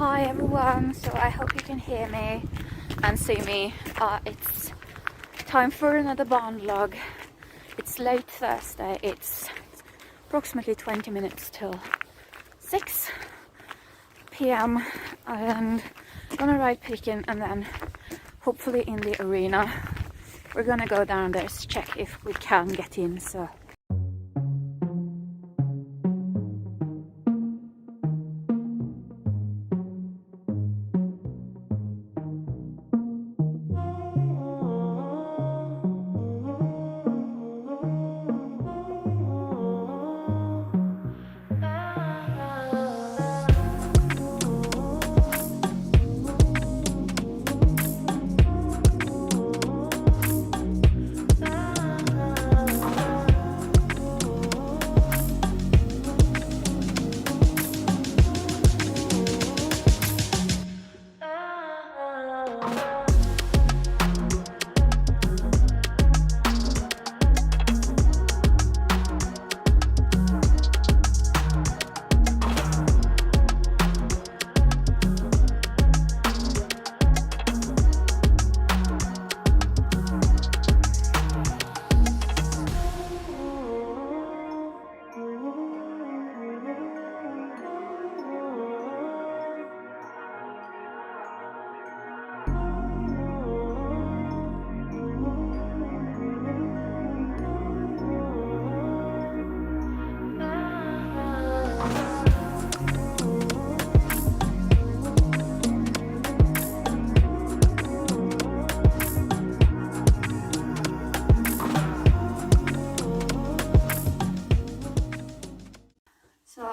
Hi everyone, so I hope you can hear me and see me. It's time for another barn vlog. It's late Thursday, it's approximately 20 minutes till 6 p.m. and I'm gonna ride Picken and then hopefully in the arena. We're gonna go down there to check if we can get in. So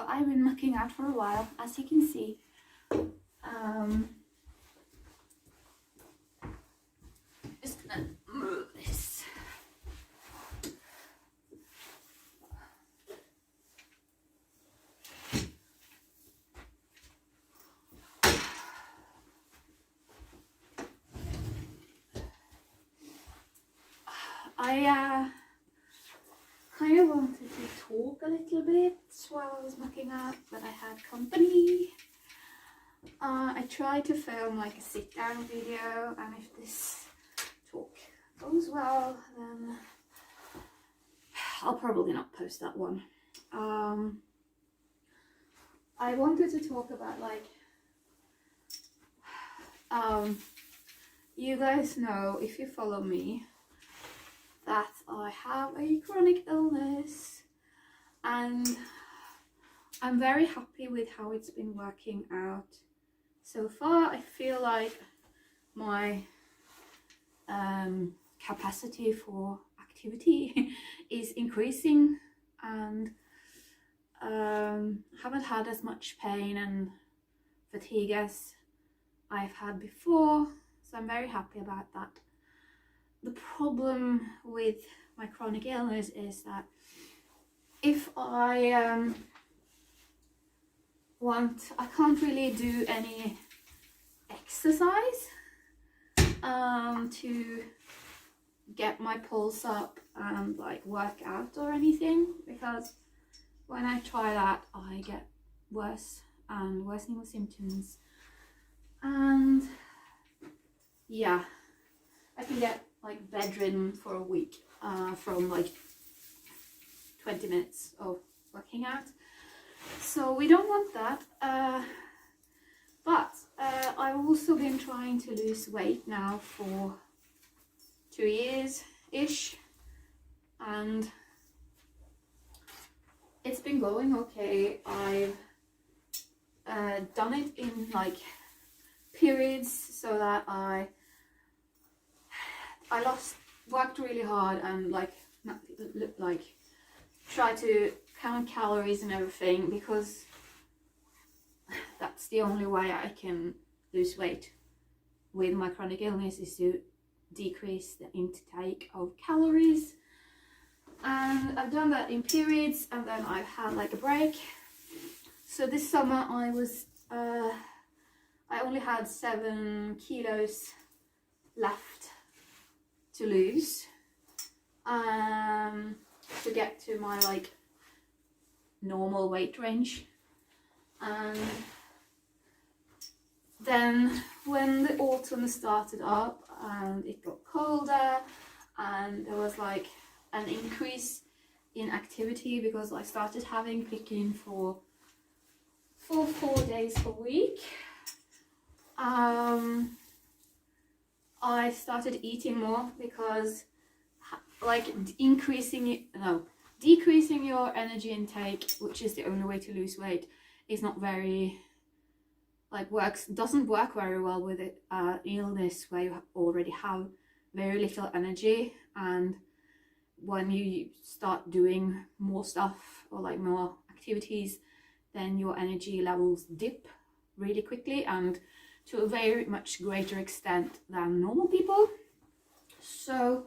I've been mucking out for a while, as you can see. Just gonna move this. I kind of wanted to talk a little bit while I was mucking out, but I had company. I tried to film like a sit down video, and if this talk goes well, then I'll probably not post that one. I wanted to talk about like, you guys know, if you follow me, that I have a chronic illness, and I'm very happy with how it's been working out so far. I feel like my capacity for activity is increasing, and haven't had as much pain and fatigue as I've had before, so I'm very happy about that. The problem with my chronic illness is that if I I can't really do any exercise to get my pulse up and like work out or anything, because when I try that I get worse and worsening symptoms, and yeah, I can get like bedridden for a week from like 20 minutes of working out. So we don't want that. But I've also been trying to lose weight now for 2 years-ish, and it's been going okay. I've done it in like periods, so that I worked really hard and like try to count calories and everything, because that's the only way I can lose weight with my chronic illness, is to decrease the intake of calories. And I've done that in periods, and then I've had like a break. So this summer I only had 7 kilos left to lose, to get to my like normal weight range. And then when the autumn started up and it got colder and there was like an increase in activity because I started having picking for 4 days a week, I started eating more because like decreasing your energy intake, which is the only way to lose weight, is not very doesn't work very well with illness where you already have very little energy, and when you start doing more stuff or like more activities, then your energy levels dip really quickly and to a very much greater extent than normal people. So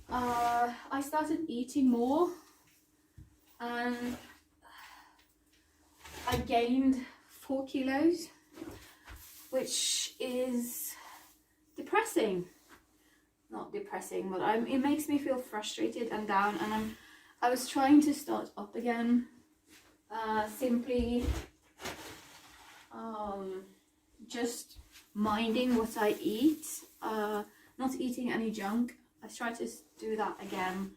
I started eating more and I gained 4 kilos, which is depressing. Not depressing, but it makes me feel frustrated and down, and I was trying to start up again, simply just minding what I eat, not eating any junk. I tried to do that again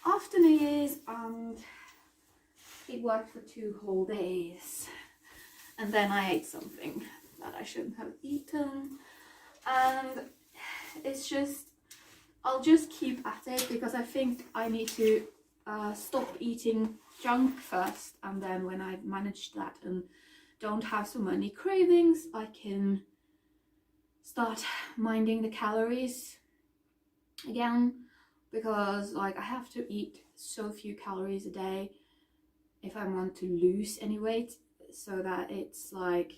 after New Year's, and it worked for 2 whole days, and then I ate something that I shouldn't have eaten, and it's just, I'll just keep at it because I think I need to stop eating junk first, and then when I've managed that and don't have so many cravings, I can start minding the calories again, because like I have to eat so few calories a day if I want to lose any weight, so that it's like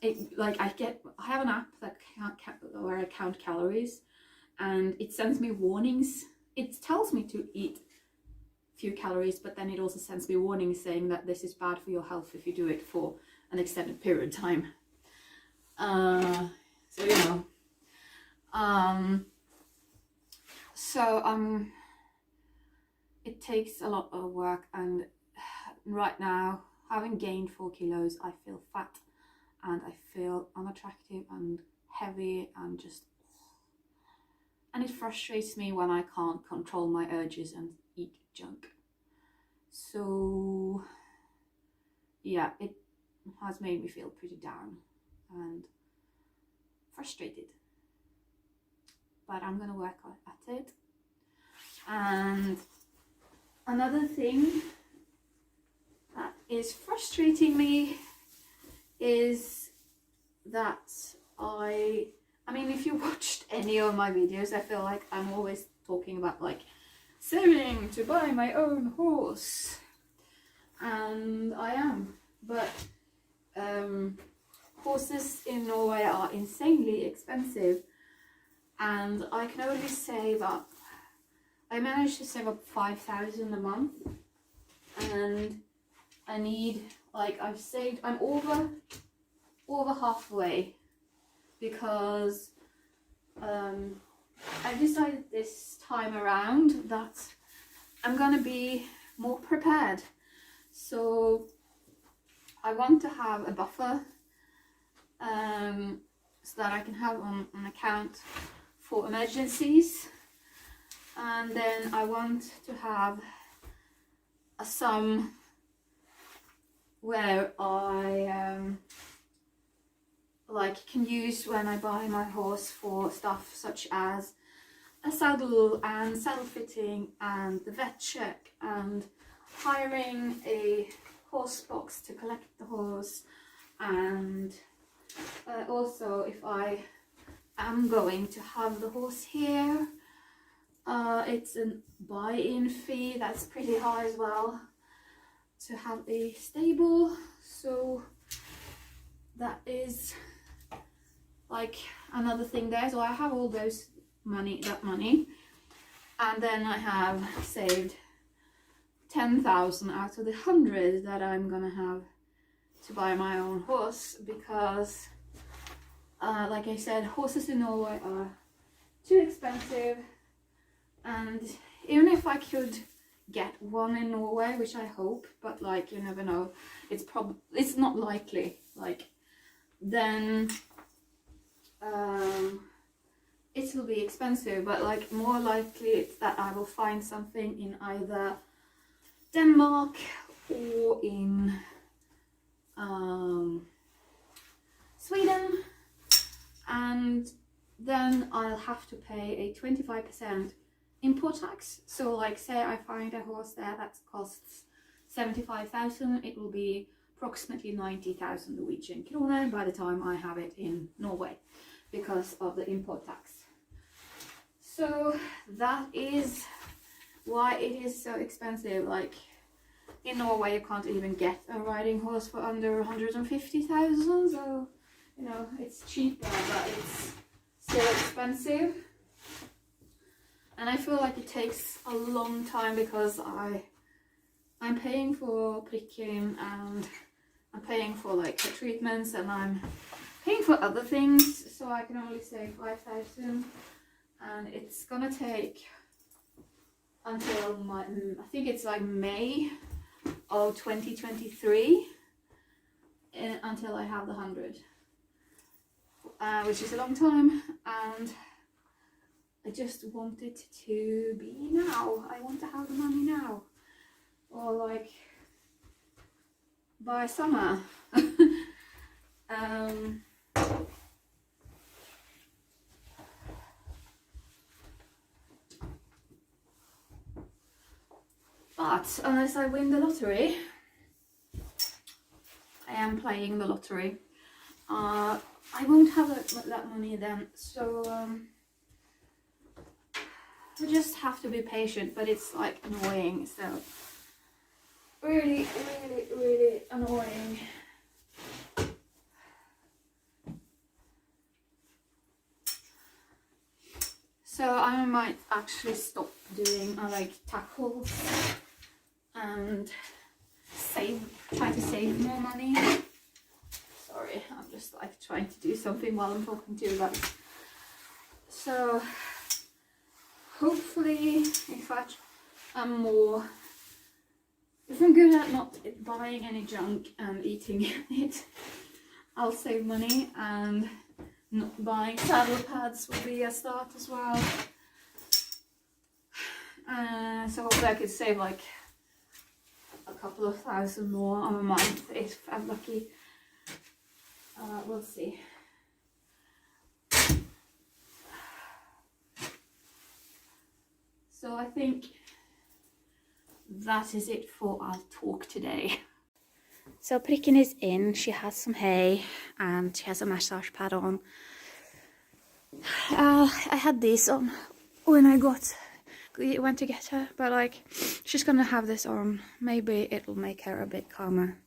I have an app that where I count calories, and it sends me warnings. It tells me to eat few calories, but then it also sends me warnings saying that this is bad for your health if you do it for an extended period of time. So you know, it takes a lot of work, and right now, having gained 4 kilos, I feel fat and I feel unattractive and heavy and and it frustrates me when I can't control my urges and eat junk. So yeah, it has made me feel pretty down and frustrated, but I'm gonna work at it. And another thing that is frustrating me is that I mean, if you watched any of my videos, I feel like I'm always talking about like saving to buy my own horse, and I am, but horses in Norway are insanely expensive, and I can only save up, I managed to save up 5,000 a month, and I need, like, I'm over halfway, because I decided this time around that I'm gonna be more prepared. So I want to have a buffer, so that I can have on an account for emergencies, and then I want to have a sum where I can use when I buy my horse for stuff such as a saddle and saddle fitting and the vet check and hiring a horse box to collect the horse, and also if I am going to have the horse here, it's a buy-in fee that's pretty high as well to have a stable. So that is like another thing there. So I have all that money, and then I have saved 10,000 out of the 100 that I'm gonna have to buy my own horse, because like I said, horses in Norway are too expensive, and even if I could get one in Norway, which I hope, but like you never know, it's not likely. Like then it will be expensive, but like more likely it's that I will find something in either Denmark or in Sweden, and then I'll have to pay a 25% import tax. So like say I find a horse there that costs 75,000, it will be approximately 90,000 Norwegian kroner by the time I have it in Norway because of the import tax. So that is why it is so expensive. Like in Norway you can't even get a riding horse for under 150,000, so you know it's cheaper, but it's still expensive. And I feel like it takes a long time because I'm paying for pricking, and I'm paying for like the treatments, and I'm paying for other things, so I can only save 5,000, and it's gonna take until I think it's like May of 2023 until I have the 100, which is a long time, and I just want it to be now. I want to have the money now, or like by summer. But unless I win the lottery, I am playing the lottery. I won't have that money then, so I just have to be patient. But it's like annoying, so really annoying. So I might actually stop doing like tackles and try to save more money. Sorry, I'm just like trying to do something while I'm talking to you guys. So hopefully if I'm good at not buying any junk and eating it, I'll save money, and not buying saddle pads will be a start as well. So hopefully I could save like a couple of thousand more a month if I'm lucky. We'll see. So I think that is it for our talk today. So Pricken is in, she has some hay and she has a massage pad on. I had these on when I went to get her, but like she's gonna have this on. Maybe it'll make her a bit calmer.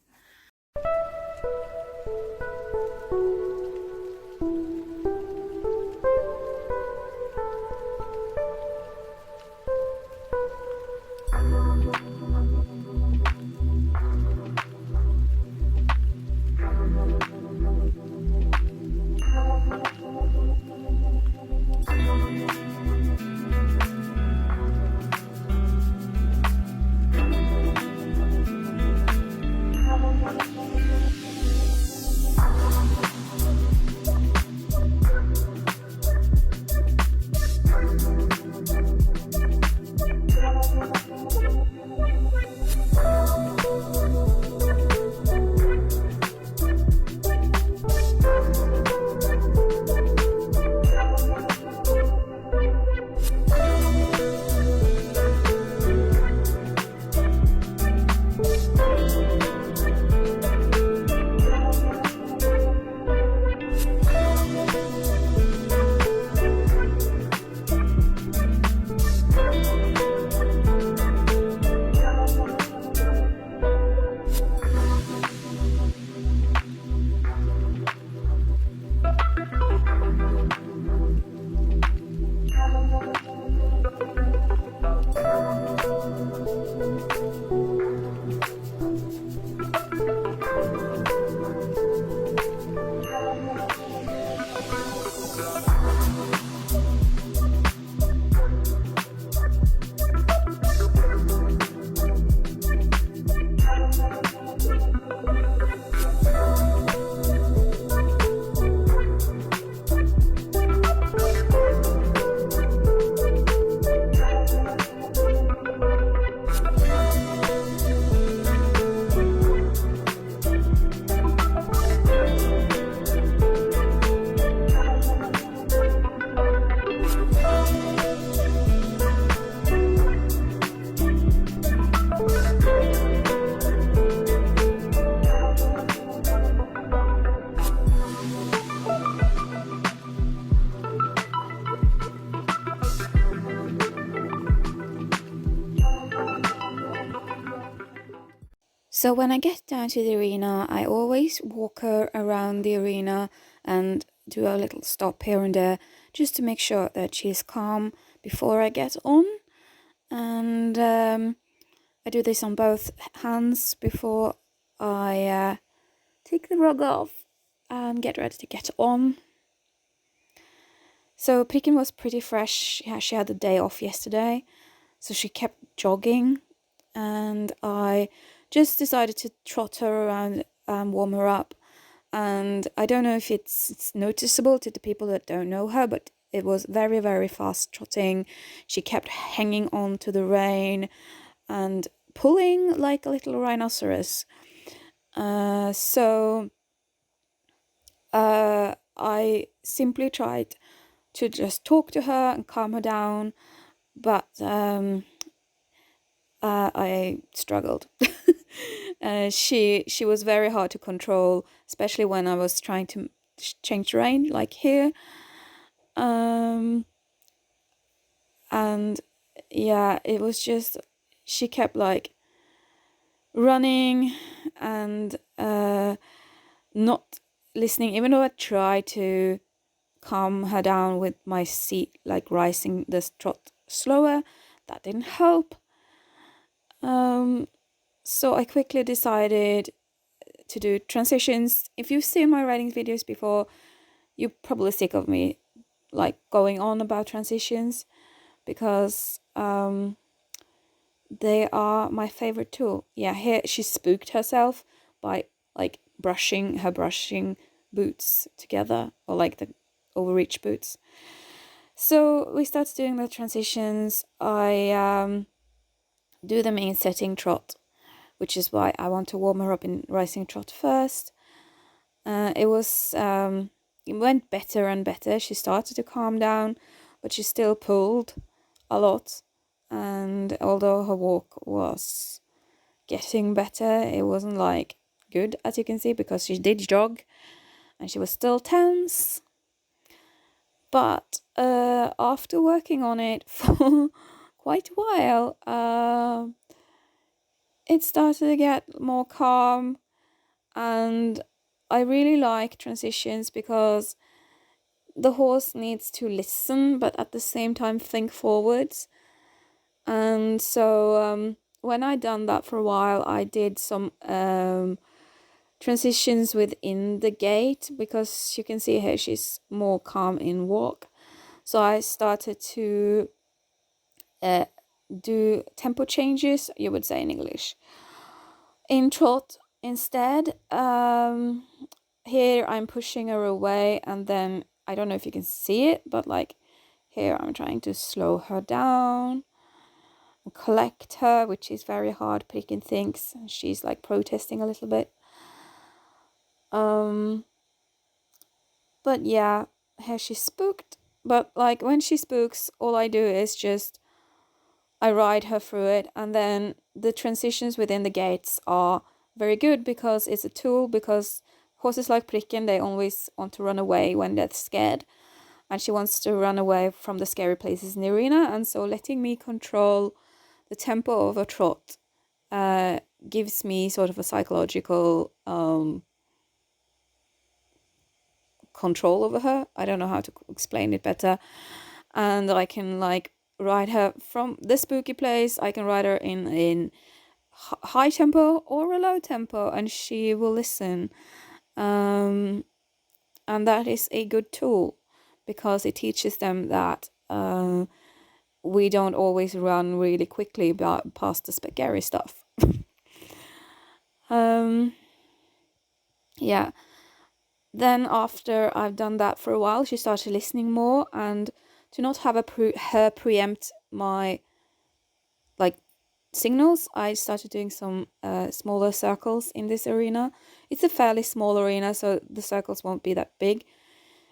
So when I get down to the arena, I always walk her around the arena and do a little stop here and there just to make sure that she's calm before I get on. And I do this on both hands before I take the rug off and get ready to get on. So Pricken was pretty fresh. Yeah, she had a day off yesterday, so she kept jogging, and I just decided to trot her around and warm her up. And I don't know if it's noticeable to the people that don't know her, but it was very, very fast trotting. She kept hanging on to the rein and pulling like a little rhinoceros. So I simply tried to just talk to her and calm her down, but I struggled. She was very hard to control, especially when I was trying to change rein, like here. And yeah, it was just, she kept like running and not listening, even though I tried to calm her down with my seat, like rising the trot slower. That didn't help. So I quickly decided to do transitions. If you've seen my riding videos before, you're probably sick of me like going on about transitions, because they are my favorite tool. Yeah, here she spooked herself by like brushing boots together, or like the overreach boots. So we started doing the transitions. I do them in setting trot, which is why I want to warm her up in rising trot first. It went better and better. She started to calm down, but she still pulled a lot. And although her walk was getting better, it wasn't like good, as you can see, because she did jog and she was still tense. But after working on it for quite a while, it started to get more calm, and I really like transitions because the horse needs to listen but at the same time think forwards. And so when I done that for a while, I did some transitions within the gait, because you can see here she's more calm in walk. So I started to do tempo changes, you would say in English, in trot instead. Here I'm pushing her away, and then I don't know if you can see it, but like here I'm trying to slow her down and collect her, which is very hard. Pricken thinks she's like protesting a little bit. But yeah, here she's spooked. But like when she spooks, all I do is just I ride her through it, and then the transitions within the gaits are very good because it's a tool. Because horses like Pricken, they always want to run away when they're scared, and she wants to run away from the scary places in the arena. And so letting me control the tempo of a trot gives me sort of a psychological control over her. I don't know how to explain it better. And I can like ride her from the spooky place. I can ride her in high tempo or a low tempo, and she will listen. And that is a good tool because it teaches them that we don't always run really quickly past the scary stuff. Yeah. Then after I've done that for a while, she started listening more, and to not have her preempt my like signals, I started doing some smaller circles in this arena. It's a fairly small arena, so the circles won't be that big.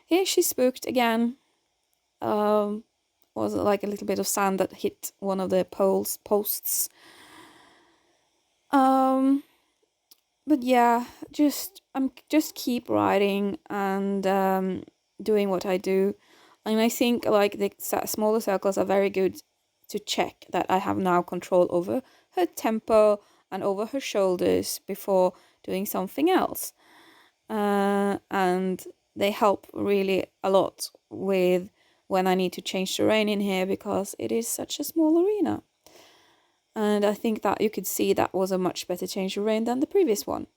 Here she spooked again. Was like a little bit of sand that hit one of the posts. But yeah, I'm just keep riding and doing what I do. And I think like the smaller circles are very good to check that I have now control over her tempo and over her shoulders before doing something else. And they help really a lot with when I need to change terrain in here, because it is such a small arena. And I think that you could see that was a much better change terrain than the previous one.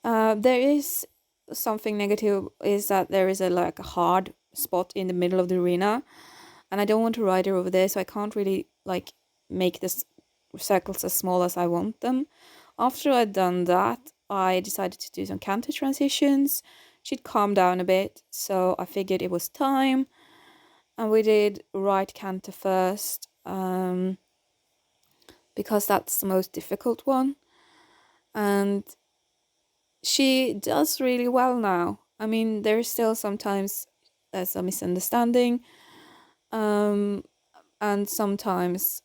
There is something negative, is that there is a hard spot in the middle of the arena, and I don't want to ride her over there, so I can't really make this circles as small as I want them. After I'd done that, I decided to do some canter transitions. She'd calmed down a bit, so I figured it was time, and we did right canter first, because that's the most difficult one, and she does really well now. I mean, there's still sometimes there's a misunderstanding, and sometimes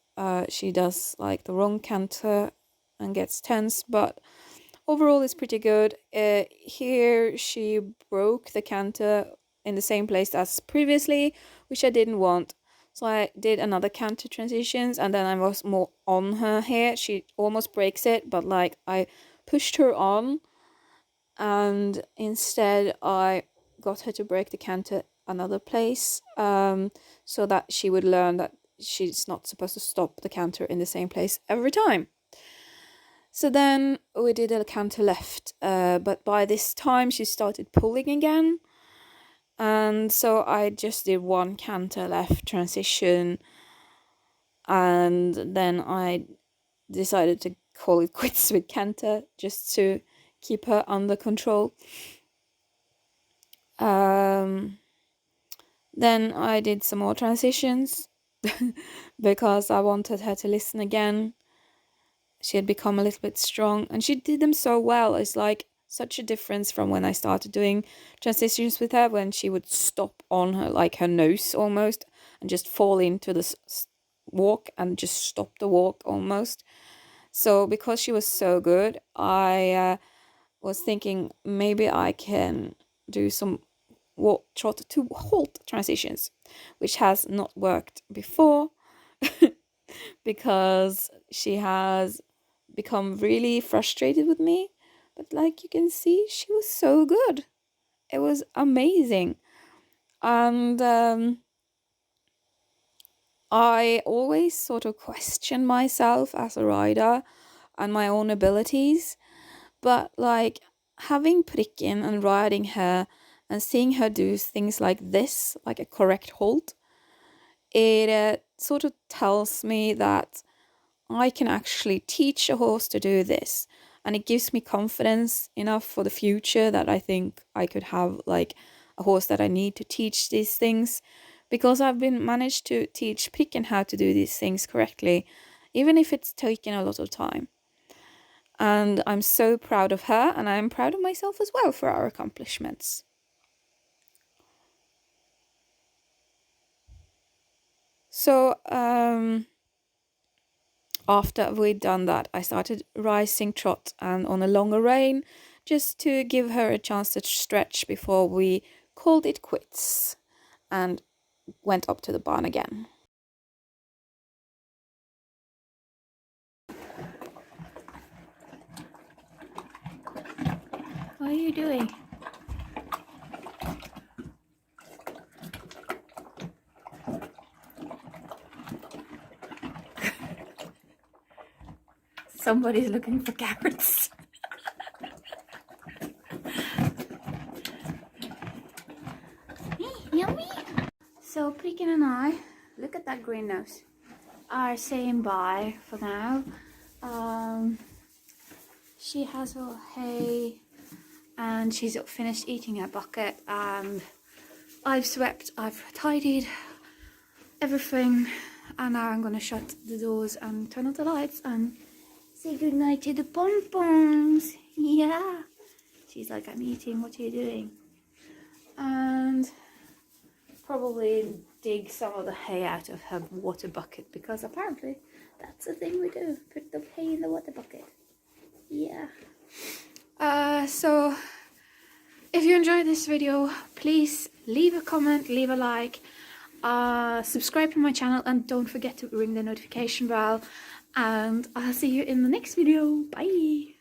she does the wrong canter and gets tense, but overall it's pretty good. Here she broke the canter in the same place as previously, which I didn't want. So I did another canter transitions, and then I was more on her here. She almost breaks it, but I pushed her on, and instead I got her to break the canter another place, so that she would learn that she's not supposed to stop the canter in the same place every time. So then we did a canter left, but by this time she started pulling again, and so I just did one canter left transition, and then I decided to call it quits with canter just to keep her under control. Then I did some more transitions because I wanted her to listen again. She had become a little bit strong, and she did them so well. It's such a difference from when I started doing transitions with her, when she would stop on her, her nose almost, and just fall into the walk and just stop the walk almost. So because she was so good, I was thinking maybe I can do some walk, trot to halt transitions, which has not worked before because she has become really frustrated with me. But you can see, she was so good. It was amazing. And I always sort of question myself as a rider and my own abilities. But having Pricken and riding her and seeing her do things like this, like a correct halt, it sort of tells me that I can actually teach a horse to do this. And it gives me confidence enough for the future that I think I could have a horse that I need to teach these things, because I've been managed to teach Pricken how to do these things correctly, even if it's taken a lot of time. And I'm so proud of her, and I'm proud of myself as well for our accomplishments. So after we'd done that, I started rising trot and on a longer rein, just to give her a chance to stretch before we called it quits and went up to the barn again. What are you doing? Somebody's looking for carrots. Yummy. So Pricken and I, look at that green nose, are saying bye for now. She has her hay and she's finished eating her bucket, and I've swept, I've tidied everything, and now I'm gonna shut the doors and turn off the lights and say goodnight to the pom-poms. Yeah. She's like, I'm eating, what are you doing? And probably dig some of the hay out of her water bucket, because apparently that's the thing we do, put the hay in the water bucket. Yeah. So if you enjoyed this video, please leave a comment, leave a like, subscribe to my channel and don't forget to ring the notification bell, and I'll see you in the next video. Bye.